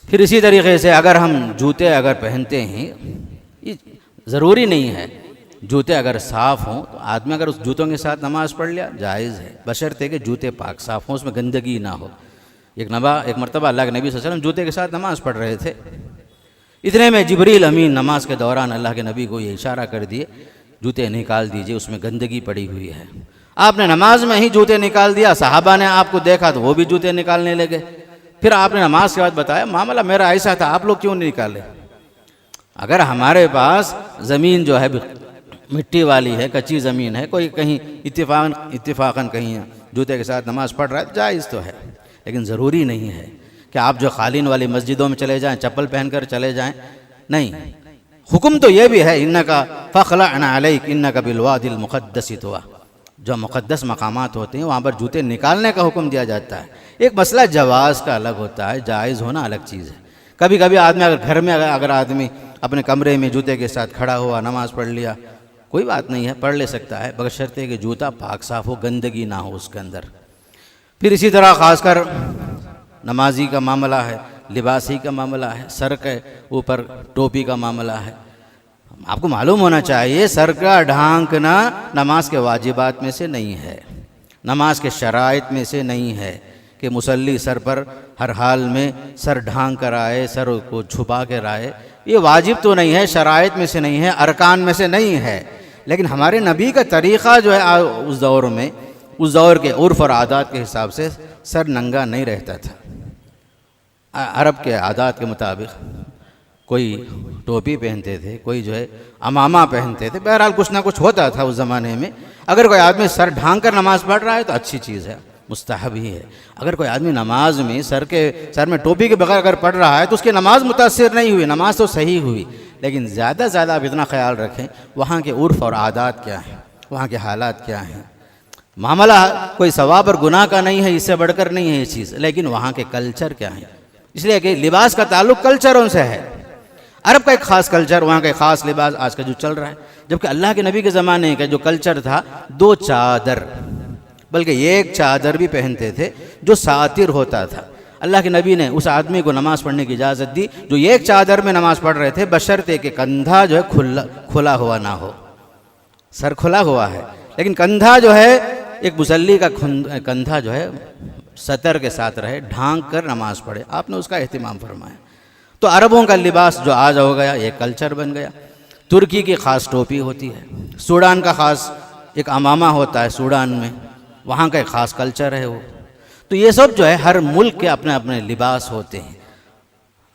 Speaker 1: پھر اسی طریقے سے اگر ہم جوتے اگر پہنتے ہیں، یہ ضروری نہیں ہے جوتے اگر صاف ہوں تو آدمی اگر اس جوتوں کے ساتھ نماز پڑھ لیا جائز ہے، بشرطے کہ جوتے پاک صاف ہوں، اس میں گندگی نہ ہو. ایک مرتبہ اللہ کے نبی صلی اللہ علیہ وسلم جوتے کے ساتھ نماز پڑھ رہے تھے. اتنے میں جبریل امین نماز کے دوران اللہ کے نبی کو یہ اشارہ کر دیے، جوتے نکال دیجئے، اس میں گندگی پڑی ہوئی ہے. آپ نے نماز میں ہی جوتے نکال دیا، صحابہ نے آپ کو دیکھا تو وہ بھی جوتے نکالنے لگے. پھر آپ نے نماز کے بعد بتایا معاملہ میرا ایسا تھا، آپ لوگ کیوں نہیں نکالے؟ اگر ہمارے پاس زمین جو ہے مٹی والی ہے، کچی زمین ہے، کوئی کہیں اتفاقاً کہیں جوتے کے ساتھ نماز پڑھ رہا ہے، جائز تو ہے، لیکن ضروری نہیں ہے کہ آپ جو قالین والی مسجدوں میں چلے جائیں، چپل پہن کر چلے جائیں، نہیں۔ حکم تو یہ بھی ہے انکا فخلعنا علیک انکا بالوادی المقدس طویٰ، جو مقدس مقامات ہوتے ہیں وہاں پر جوتے نکالنے کا حکم دیا جاتا ہے۔ ایک مسئلہ جواز کا الگ ہوتا ہے، جائز ہونا الگ چیز ہے۔ کبھی کبھی آدمی اگر گھر میں اگر آدمی اپنے کمرے میں جوتے کے ساتھ کھڑا ہوا، نماز پڑھ لیا، کوئی بات نہیں ہے، پڑھ لے سکتا ہے، بشرطے کہ جوتا پاک صاف ہو، گندگی نہ ہو اس کے اندر۔ پھر اسی طرح خاص کر نمازی کا معاملہ ہے، لباسی کا معاملہ ہے، سر کے اوپر ٹوپی کا معاملہ ہے۔ آپ کو معلوم ہونا چاہیے سر کا ڈھانکنا نماز کے واجبات میں سے نہیں ہے، نماز کے شرائط میں سے نہیں ہے کہ مصلی سر پر ہر حال میں سر ڈھانک کر آئے، سر کو چھپا کر آئے۔ یہ واجب تو نہیں ہے، شرائط میں سے نہیں ہے، ارکان میں سے نہیں ہے، لیکن ہمارے نبی کا طریقہ جو ہے اس دور میں، اس دور کے عرف اور عادات کے حساب سے سر ننگا نہیں رہتا تھا۔ عرب کے عادات کے مطابق کوئی ٹوپی پہنتے تھے، کوئی جو ہے امامہ پہنتے تھے، بہرحال کچھ نہ کچھ ہوتا تھا اس زمانے میں۔ اگر کوئی آدمی سر ڈھانک کر نماز پڑھ رہا ہے تو اچھی چیز ہے، مستحب ہی ہے۔ اگر کوئی آدمی نماز میں سر میں ٹوپی کے بغیر اگر پڑھ رہا ہے تو اس کی نماز متاثر نہیں ہوئی، نماز تو صحیح ہوئی، لیکن زیادہ سے زیادہ آپ اتنا خیال رکھیں وہاں کے عرف اور عادات کیا ہیں، وہاں کے حالات کیا ہیں۔ معاملہ کوئی ثواب اور گناہ کا نہیں ہے، اس سے بڑھ کر نہیں ہے یہ چیز، لیکن وہاں کے کلچر کیا ہیں، اس لیے کہ لباس کا تعلق کلچروں سے ہے۔ عرب کا ایک خاص کلچر، وہاں کا ایک خاص لباس آج کا جو چل رہا ہے، جبکہ اللہ کے نبی کے زمانے کا جو کلچر تھا 2 چادر، بلکہ ایک چادر بھی پہنتے تھے جو ساتر ہوتا تھا۔ اللہ کے نبی نے اس آدمی کو نماز پڑھنے کی اجازت دی جو ایک چادر میں نماز پڑھ رہے تھے، بشرطے کہ کندھا جو ہے کھلا ہوا نہ ہو، سر کھلا ہوا ہے لیکن کندھا جو ہے ایک مصلی کا کندھا جو ہے سطر کے ساتھ رہے، ڈھانک کر نماز پڑھے، آپ نے اس کا اہتمام فرمایا۔ تو عربوں کا لباس جو آج ہو گیا یہ کلچر بن گیا۔ ترکی کی خاص ٹوپی ہوتی ہے، سوڈان کا خاص ایک امامہ ہوتا ہے، سوڈان میں وہاں کا ایک خاص کلچر ہے وہ۔ تو یہ سب جو ہے ہر ملک کے اپنے اپنے لباس ہوتے ہیں،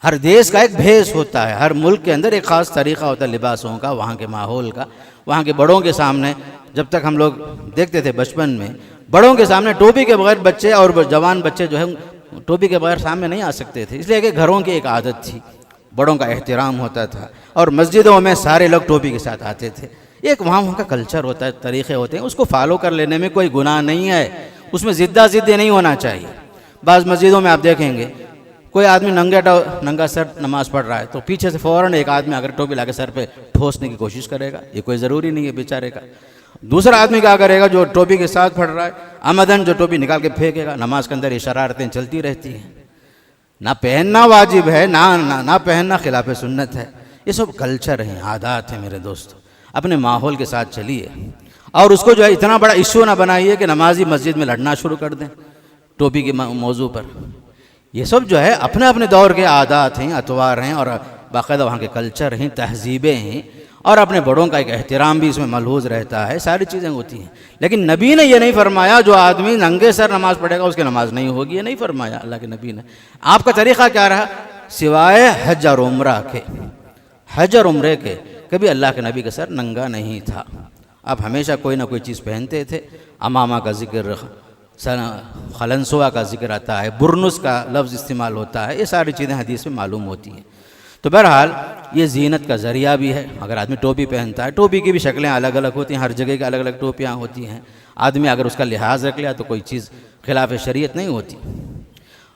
Speaker 1: ہر دیش کا ایک بھیس ہوتا ہے، ہر ملک کے اندر ایک خاص طریقہ ہوتا ہے لباسوں کا، وہاں کے ماحول کا۔ وہاں کے بڑوں کے سامنے جب تک ہم لوگ دیکھتے تھے بچپن میں، بڑوں کے سامنے ٹوپی کے بغیر بچے اور جوان بچے جو ہے ٹوپی کے بغیر سامنے نہیں آ سکتے تھے، اس لیے کہ گھروں کی ایک عادت تھی، بڑوں کا احترام ہوتا تھا، اور مسجدوں میں سارے لوگ ٹوپی کے ساتھ آتے تھے۔ ایک وہاں کا کلچر ہوتا ہے، طریقے ہوتے ہیں، اس کو فالو کر لینے میں کوئی گناہ نہیں ہے، اس میں ضدی نہیں ہونا چاہیے۔ بعض مسجدوں میں آپ دیکھیں گے کوئی آدمی ننگا سر نماز پڑھ رہا ہے تو پیچھے سے فوراً ایک آدمی اگر ٹوپی لا کے سر پہ ٹھوسنے کی کوشش کرے گا، یہ کوئی ضروری نہیں ہے بیچارے کا۔ دوسرا آدمی کیا کرے گا جو ٹوپی کے ساتھ پڑھ رہا ہے، عمدن جو ٹوپی نکال کے پھینکے گا۔ نماز کے اندر یہ شرارتیں چلتی رہتی ہیں، نہ پہننا واجب ہے، نہ پہننا خلاف سنت ہے، یہ سب کلچر ہیں، عادات ہیں۔ میرے دوستو اپنے ماحول کے ساتھ چلیے، اور اس کو جو ہے اتنا بڑا ایشو نہ بنائیے کہ نمازی مسجد میں لڑنا شروع کر دیں ٹوپی کے موضوع پر۔ یہ سب جو ہے اپنے اپنے دور کے عادات ہیں، اطوار ہیں، اور باقاعدہ وہاں کے کلچر ہیں، تہذیبیں ہیں، اور اپنے بڑوں کا ایک احترام بھی اس میں ملحوظ رہتا ہے، ساری چیزیں ہوتی ہیں۔ لیکن نبی نے یہ نہیں فرمایا جو آدمی ننگے سر نماز پڑھے گا اس کی نماز نہیں ہوگی، یہ نہیں فرمایا اللہ کے نبی نے۔ آپ کا طریقہ کیا رہا؟ سوائے حج اور عمرہ کے، حج اور عمرے کے کبھی اللہ کے نبی کا سر ننگا نہیں تھا، آپ ہمیشہ کوئی نہ کوئی چیز پہنتے تھے۔ امامہ کا ذکر، خلنسوا کا ذکر آتا ہے، برنس کا لفظ استعمال ہوتا ہے، یہ ساری چیزیں حدیث میں معلوم ہوتی ہیں۔ تو بہرحال یہ زینت کا ذریعہ بھی ہے۔ اگر آدمی ٹوپی پہنتا ہے، ٹوپی کی بھی شکلیں الگ الگ ہوتی ہیں، ہر جگہ کی الگ الگ ٹوپیاں ہوتی ہیں، آدمی اگر اس کا لحاظ رکھ لیا تو کوئی چیز خلاف شریعت نہیں ہوتی۔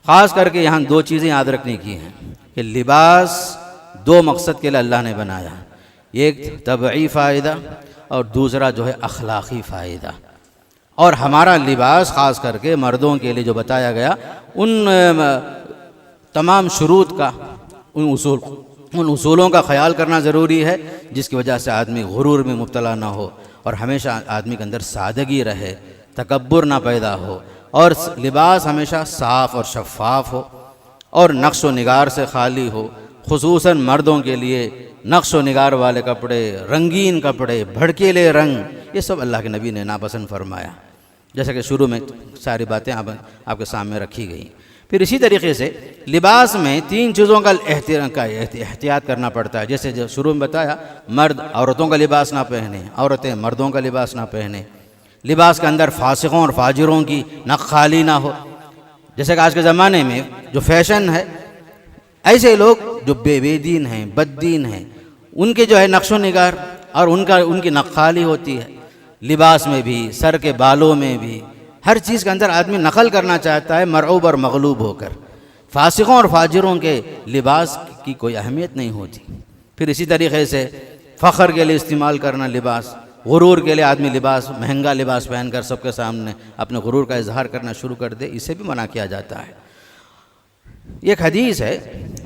Speaker 1: خاص کر کے یہاں 2 چیزیں یاد رکھنے کی ہیں کہ لباس 2 مقصد کے لیے اللہ نے بنایا، ایک طبعی فائدہ اور دوسرا جو ہے اخلاقی فائدہ۔ اور ہمارا لباس خاص کر کے مردوں کے لیے جو بتایا گیا، ان تمام شروط کا، ان اصولوں کا خیال کرنا ضروری ہے جس کی وجہ سے آدمی غرور میں مبتلا نہ ہو، اور ہمیشہ آدمی کے اندر سادگی رہے، تکبر نہ پیدا ہو، اور لباس ہمیشہ صاف اور شفاف ہو اور نقش و نگار سے خالی ہو۔ خصوصاً مردوں کے لیے نقش و نگار والے کپڑے، رنگین کپڑے، بھڑکیلے رنگ، یہ سب اللہ کے نبی نے ناپسند فرمایا، جیسا کہ شروع میں ساری باتیں آپ کے سامنے رکھی گئیں۔ پھر اسی طریقے سے لباس میں 3 چیزوں کا احتیاط کرنا پڑتا ہے. جیسے جو شروع میں بتایا، مرد عورتوں کا لباس نہ پہنے، عورتیں مردوں کا لباس نہ پہنے. لباس کے اندر فاسقوں اور فاجروں کی نقخالی نہ ہو. جیسے کہ آج کے زمانے میں جو فیشن ہے، ایسے لوگ جو بے دین ہیں، بد دین ہیں، ان کے جو ہے نقش و نگار اور ان کی نقخالی ہوتی ہے. لباس میں بھی، سر کے بالوں میں بھی، ہر چیز کے اندر آدمی نقل کرنا چاہتا ہے مرعوب اور مغلوب ہو کر. فاسقوں اور فاجروں کے لباس کی کوئی اہمیت نہیں ہوتی. پھر اسی طریقے سے فخر کے لیے استعمال کرنا لباس، غرور کے لیے آدمی لباس، مہنگا لباس پہن کر سب کے سامنے اپنے غرور کا اظہار کرنا شروع کر دے، اسے بھی منع کیا جاتا ہے. ایک حدیث ہے،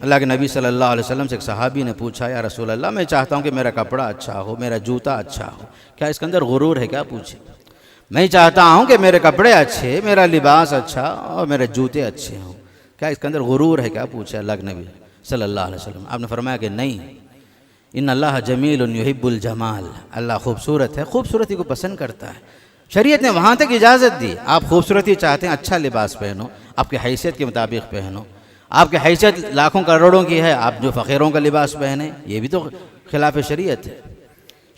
Speaker 1: اللہ کے نبی صلی اللہ علیہ وسلم سے ایک صحابی نے پوچھا، یا رسول اللہ، میں چاہتا ہوں کہ میرا کپڑا اچھا ہو، میرا جوتا اچھا ہو، کیا اس کے اندر غرور ہے کیا؟ پوچھے. میں چاہتا ہوں کہ میرے کپڑے اچھے، میرا لباس اچھا اور میرے جوتے اچھے ہوں، کیا اس کے اندر غرور ہے کیا؟ پوچھے اللہ کے نبی صلی اللہ علیہ وسلم. آپ نے فرمایا کہ نہیں، ان اللہ جمیل یحب الجمال، اللہ خوبصورت ہے، خوبصورتی کو پسند کرتا ہے. شریعت نے وہاں تک اجازت دی. آپ خوبصورتی چاہتے ہیں، اچھا لباس پہنو، آپ کی حیثیت کے مطابق پہنو. آپ کی حیثیت لاکھوں کروڑوں کی ہے، آپ جو فقیروں کا لباس پہنے، یہ بھی تو خلاف شریعت ہے.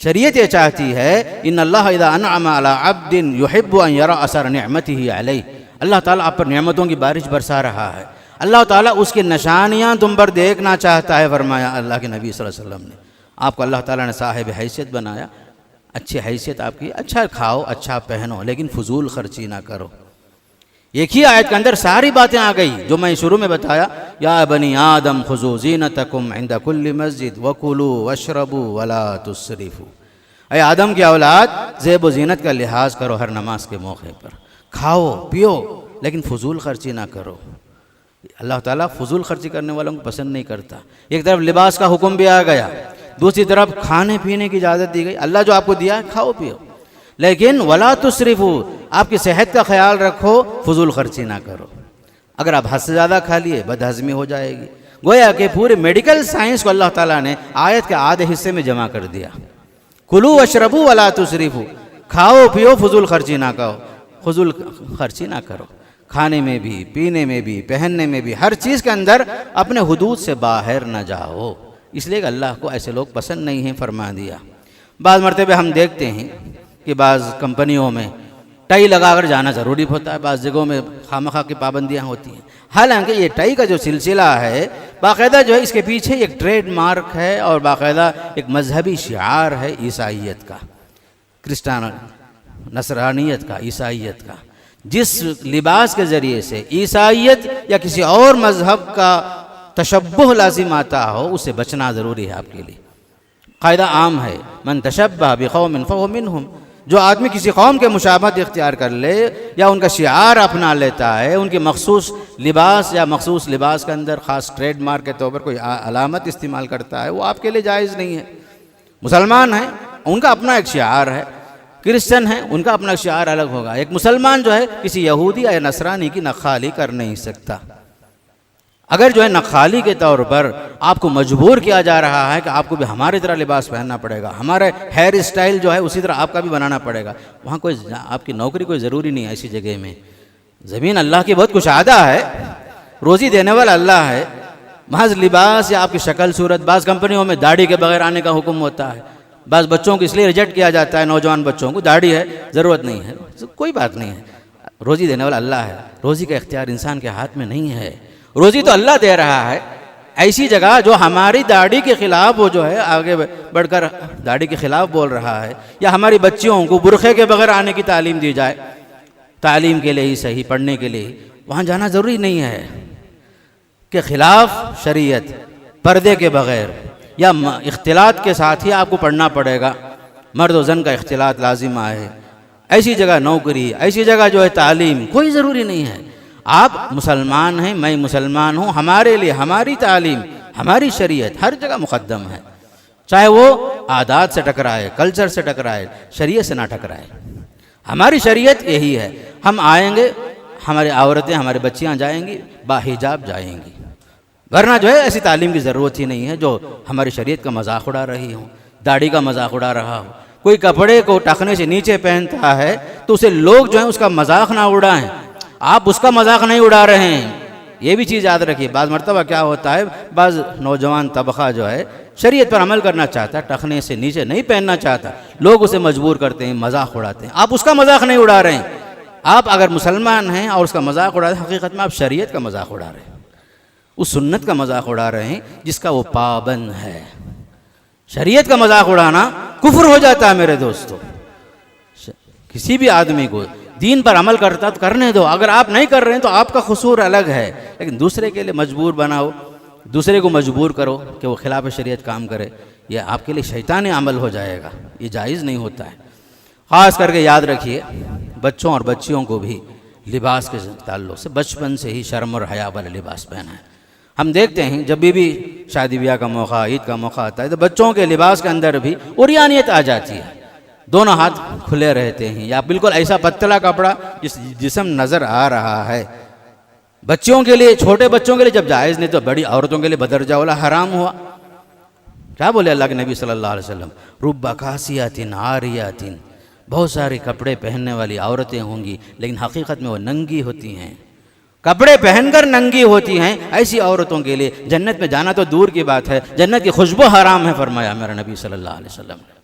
Speaker 1: شریعت یہ چاہتی ہے، ان اللہ اذا انعم علی عبد یحب ان یری اثر نعمته علیہ، اللہ تعالیٰ آپ پر نعمتوں کی بارش برسا رہا ہے، اللہ تعالیٰ اس کی نشانیاں تم پر دیکھنا چاہتا ہے. فرمایا اللہ کے نبی صلی اللہ علیہ وسلم نے، آپ کو اللہ تعالیٰ نے صاحب حیثیت بنایا، اچھی حیثیت آپ کی، اچھا کھاؤ، اچھا پہنو، لیکن فضول خرچی نہ کرو. ایک ہی آیت کے اندر ساری باتیں آ گئی جو میں شروع میں بتایا، یا بنی آدم خذوا زینتکم عند کل مسجد وکلوا واشربوا ولا تسرفوا. اے آدم کی اولاد، زیب و زینت کا لحاظ کرو ہر نماز کے موقع پر، کھاؤ پیو لیکن فضول خرچی نہ کرو. اللہ تعالیٰ فضول خرچی کرنے والوں کو پسند نہیں کرتا. ایک طرف لباس کا حکم بھی آ گیا، دوسری طرف کھانے پینے کی اجازت دی گئی. اللہ جو آپ کو دیا ہے کھاؤ پیو، لیکن ولا تسرفوا، آپ کی صحت کا خیال رکھو، فضول خرچی نہ کرو. اگر آپ حد سے زیادہ کھا لیے بد ہضمی ہو جائے گی. گویا کہ پورے میڈیکل سائنس کو اللہ تعالیٰ نے آیت کے آدھے حصے میں جمع کر دیا. کلوا واشربوا ولا تسرفوا، کھاؤ پیو، فضول خرچی نہ کرو، فضول خرچی نہ کرو. کھانے میں بھی، پینے میں بھی، پہننے میں بھی، ہر چیز کے اندر اپنے حدود سے باہر نہ جاؤ. اس لیے کہ اللہ کو ایسے لوگ پسند نہیں ہیں، فرما دیا. بعض مرتبہ ہم دیکھتے ہیں کہ بعض کمپنیوں میں ٹائی لگا کر جانا ضروری ہوتا ہے، بعض جگہوں میں خامخواہ کی پابندیاں ہوتی ہیں. حالانکہ یہ ٹائی کا جو سلسلہ ہے باقاعدہ جو ہے اس کے پیچھے ایک ٹریڈ مارک ہے اور باقاعدہ ایک مذہبی شعار ہے عیسائیت کا، نصرانیت کا، عیسائیت کا. جس لباس کے ذریعے سے عیسائیت یا کسی اور مذہب کا تشبہ لازم آتا ہو، اسے بچنا ضروری ہے آپ کے لیے. قاعدہ عام ہے، من تشبہ بقوم فہو منہم. جو آدمی کسی قوم کے مشابہت اختیار کر لے یا ان کا شعار اپنا لیتا ہے، ان کی مخصوص لباس یا مخصوص لباس کے اندر خاص ٹریڈ مارک کے طور پر کوئی علامت استعمال کرتا ہے، وہ آپ کے لیے جائز نہیں ہے. مسلمان ہیں، ان کا اپنا ایک شعار ہے، کرسچن ہیں، ان کا اپنا شعار الگ ہوگا. ایک مسلمان جو ہے کسی یہودی یا نصرانی کی نخالی کر نہیں سکتا. اگر جو ہے نخالی کے طور پر آپ کو مجبور کیا جا رہا ہے کہ آپ کو بھی ہماری طرح لباس پہننا پڑے گا، ہمارے ہیئر اسٹائل جو ہے اسی طرح آپ کا بھی بنانا پڑے گا، وہاں کوئی آپ کی نوکری کوئی ضروری نہیں ہے. ایسی جگہ میں زمین اللہ کی بہت کشادہ ہے، روزی دینے والا اللہ ہے. محض لباس یا آپ کی شکل صورت، بعض کمپنیوں میں داڑھی کے بغیر آنے کا حکم ہوتا ہے، بعض بچوں کو اس لیے ریجیکٹ کیا جاتا ہے، نوجوان بچوں کو داڑھی ہے ضرورت نہیں ہے. کوئی بات نہیں ہے، روزی دینے والا اللہ ہے. روزی کا اختیار انسان کے ہاتھ میں نہیں ہے، روزی تو اللہ دے رہا ہے. ایسی جگہ جو ہماری داڑھی کے خلاف وہ جو ہے آگے بڑھ کر داڑھی کے خلاف بول رہا ہے، یا ہماری بچیوں کو برقعے کے بغیر آنے کی تعلیم دی جائے، تعلیم کے لیے ہی صحیح، پڑھنے کے لیے وہاں جانا ضروری نہیں ہے کہ خلاف شریعت پردے کے بغیر یا اختلاط کے ساتھ ہی آپ کو پڑھنا پڑے گا. مرد و زن کا اختلاط لازم آئے. ایسی جگہ نوکری، ایسی جگہ جو ہے تعلیم کوئی ضروری نہیں ہے. آپ مسلمان ہیں، میں مسلمان ہوں، ہمارے لیے ہماری تعلیم، ہماری شریعت ہر جگہ مقدم ہے، چاہے وہ عادات سے ٹکرائے، کلچر سے ٹکرائے، شریعت سے نہ ٹکرائے. ہماری شریعت یہی ہے. ہم آئیں گے، ہماری عورتیں، ہماری بچیاں جائیں گی، باحجاب جائیں گی، ورنہ جو ہے ایسی تعلیم کی ضرورت ہی نہیں ہے جو ہماری شریعت کا مذاق اڑا رہی ہوں، داڑھی کا مذاق اڑا رہا ہو. کوئی کپڑے کو ٹخنے سے نیچے پہنتا ہے تو اسے لوگ جو ہیں اس کا مذاق نہ اڑائیں. آپ اس کا مذاق نہیں اڑا رہے ہیں، یہ بھی چیز یاد رکھیے، بعض مرتبہ کیا ہوتا ہے، بعض نوجوان طبقہ جو ہے شریعت پر عمل کرنا چاہتا ہے، ٹخنے سے نیچے نہیں پہننا چاہتا، لوگ اسے مجبور کرتے ہیں، مذاق اڑاتے ہیں۔ آپ اس کا مذاق نہیں اڑا رہے ہیں، آپ اگر مسلمان ہیں اور اس کا مذاق اڑا رہے ہیں، حقیقت میں آپ شریعت کا مذاق اڑا رہے ہیں، اس سنت کا مذاق اڑا رہے ہیں جس کا وہ پابند ہے۔ شریعت کا مذاق اڑانا کفر ہو جاتا ہے میرے دوستو۔ کسی بھی آدمی کو دین پر عمل کرتا تو کرنے دو، اگر آپ نہیں کر رہے ہیں تو آپ کا قصور الگ ہے، لیکن دوسرے کے لیے مجبور بناؤ، دوسرے کو مجبور کرو کہ وہ خلاف شریعت کام کرے، یہ آپ کے لیے شیطانی عمل ہو جائے گا، یہ جائز نہیں ہوتا ہے۔ خاص کر کے یاد رکھیے، بچوں اور بچیوں کو بھی لباس کے تعلق سے بچپن سے ہی شرم اور حیا والا لباس پہنا ہے۔ ہم دیکھتے ہیں جب بھی شادی بیاہ کا موقع، عید کا موقع آتا ہے تو بچوں کے لباس کے اندر بھی عریانیت آ جاتی ہے، دونوں ہاتھ کھلے رہتے ہیں یا بالکل ایسا پتلا کپڑا جس جسم نظر آ رہا ہے۔ بچوں کے لیے، چھوٹے بچوں کے لیے جب جائز نہیں تو بڑی عورتوں کے لیے بدرجہ اولا حرام ہوا۔ کیا بولے اللہ کے نبی صلی اللہ علیہ وسلم، رب کاسیات عاریات، بہت سارے کپڑے پہننے والی عورتیں ہوں گی لیکن حقیقت میں وہ ننگی ہوتی ہیں، کپڑے پہن کر ننگی ہوتی ہیں۔ ایسی عورتوں کے لیے جنت میں جانا تو دور کی بات ہے، جنت کی خوشبو حرام ہے فرمایا میرا نبی صلی اللہ علیہ وسلم نے۔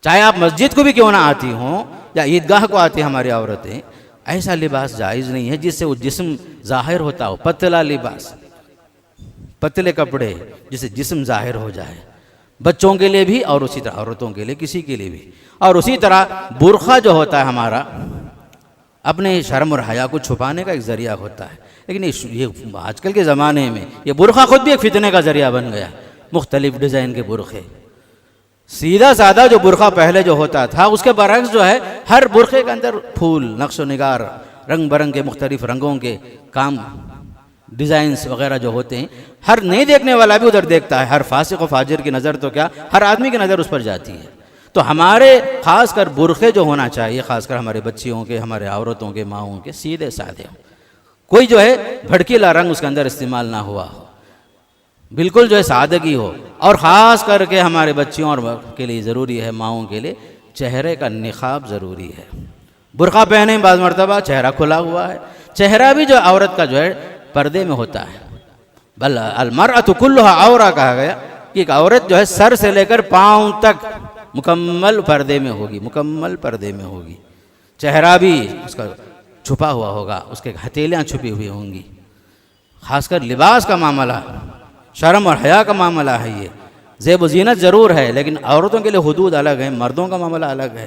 Speaker 1: چاہے آپ مسجد کو بھی کیوں نہ آتی ہوں یا عیدگاہ کو آتی ہماری عورتیں، ایسا لباس جائز نہیں ہے جس سے وہ جسم ظاہر ہوتا ہو، پتلا لباس، پتلے کپڑے جس سے جسم ظاہر ہو جائے، بچوں کے لیے بھی اور اسی طرح عورتوں کے لیے، کسی کے لیے بھی۔ اور اسی طرح برقع جو ہوتا ہے ہمارا، اپنے شرم اور حیا کو چھپانے کا ایک ذریعہ ہوتا ہے، لیکن یہ آج کل کے زمانے میں یہ برقع خود بھی ایک فتنے کا ذریعہ بن گیا، مختلف ڈیزائن کے برقعے۔ سیدھا سادہ جو برقع پہلے جو ہوتا تھا اس کے برعکس جو ہے ہر برقعے کے اندر پھول، نقش و نگار، رنگ برنگ کے مختلف رنگوں کے کام، ڈیزائنز وغیرہ جو ہوتے ہیں، ہر نہیں دیکھنے والا بھی ادھر دیکھتا ہے، ہر فاسق و فاجر کی نظر تو کیا ہر آدمی کی نظر اس پر جاتی ہے۔ تو ہمارے خاص کر برقعے جو ہونا چاہیے، خاص کر ہمارے بچیوں کے، ہمارے عورتوں کے، ماؤں کے، سیدھے سادھے ہوں، کوئی جو ہے بھڑکیلا رنگ اس کے اندر استعمال نہ ہوا ہو، بالکل جو ہے سادگی ہو۔ اور خاص کر کے ہمارے بچیوں اور کے لیے ضروری ہے، ماؤں کے لیے چہرے کا نقاب ضروری ہے۔ برقع پہنے بعض مرتبہ چہرہ کھلا ہوا ہے، چہرہ بھی جو عورت کا جو ہے پردے میں ہوتا ہے، بل المرأۃ کلھا عورہ کہا گیا کہ ایک عورت جو ہے سر سے لے کر پاؤں تک مکمل پردے میں ہوگی، مکمل پردے میں ہوگی، چہرہ بھی اس کا چھپا ہوا ہوگا، اس کے ہتھیلیاں چھپی ہوئی ہوں گی۔ خاص کر لباس کا معاملہ، شرم اور حیا کا معاملہ ہے، یہ زیب و زینت ضرور ہے لیکن عورتوں کے لیے حدود الگ ہیں، مردوں کا معاملہ الگ ہے۔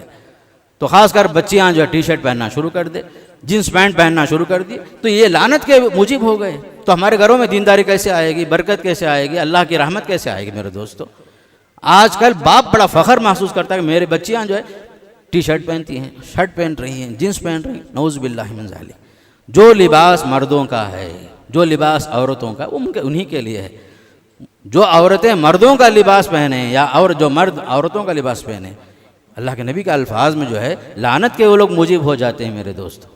Speaker 1: تو خاص کر بچیاں جو ہے ٹی شرٹ پہننا شروع کر دے، جینس پینٹ پہننا شروع کر دی تو یہ لعنت کے موجب ہو گئے۔ تو ہمارے گھروں میں دینداری کیسے آئے گی، برکت کیسے آئے گی، اللہ کی رحمت کیسے آئے گی میرے دوستو؟ آج کل باپ بڑا فخر محسوس کرتا ہے کہ میرے بچیاں جو ہے ٹی شرٹ پہنتی ہیں، شرٹ پہن رہی ہیں، جینس پہن رہی ہیں، نعوذ باللہ من ذالک۔ جو لباس مردوں کا ہے، جو لباس عورتوں کا، وہ انہی کے لیے ہے۔ جو عورتیں مردوں کا لباس پہنیں یا جو مرد عورتوں کا لباس پہنیں، اللہ کے نبی کے الفاظ میں جو ہے لعنت کے وہ لوگ موجب ہو جاتے ہیں میرے دوستو۔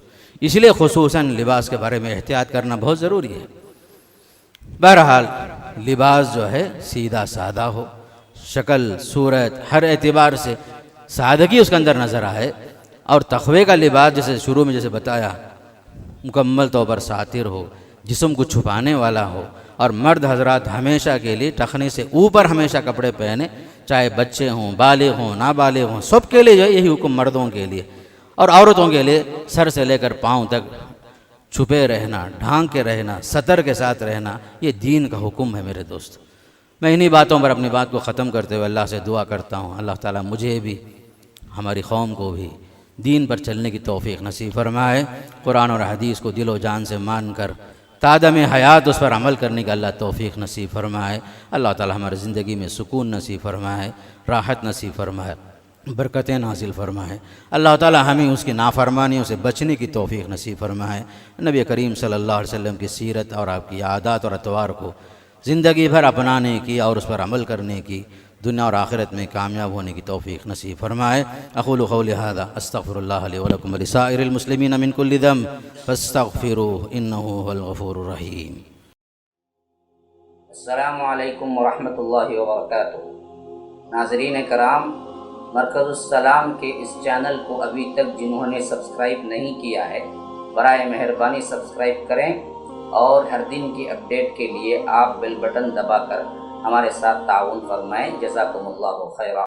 Speaker 1: اس لیے خصوصاً لباس کے بارے میں احتیاط کرنا بہت ضروری ہے۔ بہرحال لباس جو ہے سیدھا سادہ ہو، شکل صورت ہر اعتبار سے سادگی اس کے اندر نظر آئے، اور تقوی کا لباس جیسے شروع میں جیسے بتایا مکمل طور پر ساتر ہو، جسم کو چھپانے والا ہو۔ اور مرد حضرات ہمیشہ کے لیے ٹخنے سے اوپر ہمیشہ کپڑے پہنے، چاہے بچے ہوں، بالغ ہوں، نابالغ ہوں، سب کے لیے جو ہے یہی حکم مردوں کے لیے، اور عورتوں کے لیے سر سے لے کر پاؤں تک چھپے رہنا، ڈھانک کے رہنا، ستر کے ساتھ رہنا، یہ دین کا حکم ہے میرے دوست۔ میں انہی باتوں پر اپنی بات کو ختم کرتے ہوئے اللہ سے دعا کرتا ہوں، اللہ تعالیٰ مجھے بھی ہماری قوم کو بھی دین پر چلنے کی توفیق نصیب فرمائے، قرآن اور حدیث کو دل و جان سے مان کر تادم حیات اس پر عمل کرنے کا اللہ توفیق نصیب فرمائے۔ اللہ تعالیٰ ہماری زندگی میں سکون نصیب فرمائے، راحت نصیب فرمائے، برکتیں نازل فرمائے۔ اللہ تعالیٰ ہمیں اس کی نافرمانیوں سے بچنے کی توفیق نصیب فرمائے۔ نبی کریم صلی اللہ علیہ وسلم کی سیرت اور آپ کی عادات اور اطوار کو زندگی بھر اپنانے کی اور اس پر عمل کرنے کی، دنیا اور آخرت میں کامیاب ہونے کی توفیق نصیب فرمائے۔ اقول قولی ھذا استغفر اللہ لی ولکم ولسائر المسلمین من کل ذنب فاستغفروہ انہ ھو الغفور الرحیم۔
Speaker 2: السلام علیکم ورحمۃ اللہ وبرکاتہ۔ ناظرین کرام، مرکز السلام کے اس چینل کو ابھی تک جنہوں نے سبسکرائب نہیں کیا ہے، برائے مہربانی سبسکرائب کریں اور ہر دن کی اپڈیٹ کے لیے آپ بیل بٹن دبا کر ہمارے ساتھ تعاون فرمائیں۔ جزاکم اللہ خیرا۔